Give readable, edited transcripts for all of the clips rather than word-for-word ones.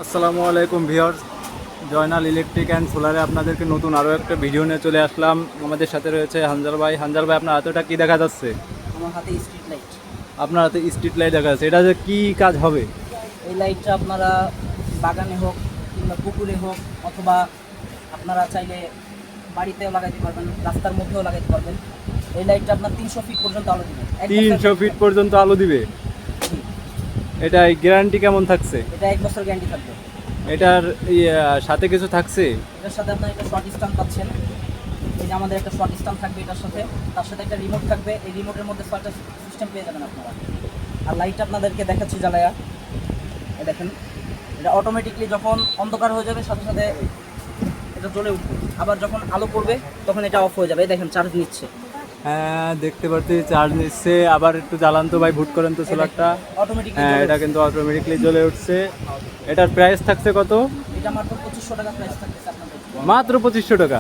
আসসালামু আলাইকুম viewers, Joynal electric and সোলারে আপনাদেরকে নতুন আরও একটা ভিডিও নিয়ে চলে আসলাম। আমাদের সাথে রয়েছে হানজাল ভাই। হানজাল ভাই, আপনার হাতেটা কি দেখা যাচ্ছে? আমার হাতে স্ট্রিট লাইট। আপনার হাতে স্ট্রিট লাইট দেখা যাচ্ছে, এটা যে কী কাজ হবে? এই লাইটটা আপনারা বাগানে হোক কিংবা পুকুরে হোক অথবা আপনারা চাইলে বাড়িতেও লাগাইতে পারবেন, রাস্তার মধ্যেও লাগাইতে পারবেন। এই লাইটটা আপনার 300 ফিট পর্যন্ত আলো দিবে। 300 ফিট পর্যন্ত আলো দিবে। এটা গ্যারান্টি কেমন থাকছে? এটা 1 বছর গ্যারান্টি থাকবে। এটার সাথে কিছু থাকছে? এটার সাথে আপনার একটা শর্ট স্ট্যাম্প পাচ্ছেন। এই যে আমাদের একটা শর্ট স্ট্যাম্প থাকবে এটার সাথে, তার সাথে একটা রিমোট থাকবে। এই রিমোটের মধ্যে 6টা সিস্টেম পেয়ে যাবেন আপনারা। আর লাইটটা আপনাদেরকে দেখাচ্ছি জ্বালায়া, এই দেখেন এটা অটোমেটিকলি যখন অন্ধকার হয়ে যাবে সাথে সাথে এটা জ্বলে উঠবে, আবার যখন আলো পড়বে তখন এটা অফ হয়ে যাবে। এই দেখেন চার্জ নিচ্ছে। হ্যাঁ, দেখতে পাচ্ছি চার্জ নিচ্ছে। আবার একটু জ্বালান তো ভাই, ভুট করেন তো সোলারটা। অটোমেটিকলি হ্যাঁ, এটা কিন্তু অটোমেটিকলি জ্বলে উঠছে। এটার প্রাইস থাকছে কত? এটা মাত্র 2500 টাকা প্রাইস থাকতেছে আপনাদের। মাত্র 2500 টাকা।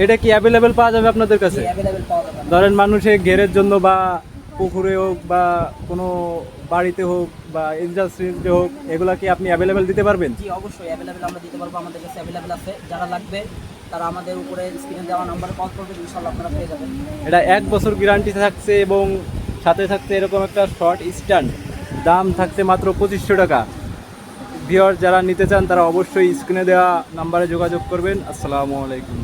এটা কি অ্যাভেলেবেল পাওয়া যাবে আপনাদের কাছে? অ্যাভেলেবেল পাওয়া যাবে। ধরেন মানুষের ঘেরের জন্য বা পুকুরে হোক বা কোনো বাড়িতে হোক বা ইন্ডাস্ট্রিতে হোক, এগুলা কি আপনি অ্যাভেলেবেল দিতে পারবেন? জি অবশ্যই অ্যাভেলেবেল আমরা দিতে পারবো। আমাদের কাছে অ্যাভেলেবেল আছে। যারা লাগবে তারা আমাদের উপরে স্ক্রিনে দেওয়া নাম্বারে কল করবেন, ইনশাআল্লাহ আপনারা পেয়ে যাবেন। এটা 1 বছর গ্যারান্টি থাকছে এবং সাথে থাকছে এরকম একটা শর্ট স্ট্যান্ড। দাম থাকছে মাত্র 2500 টাকা। ভিউয়ার যারা নিতে চান তারা অবশ্যই স্ক্রিনে দেওয়া নাম্বারে যোগাযোগ করবেন। আসসালামু আলাইকুম।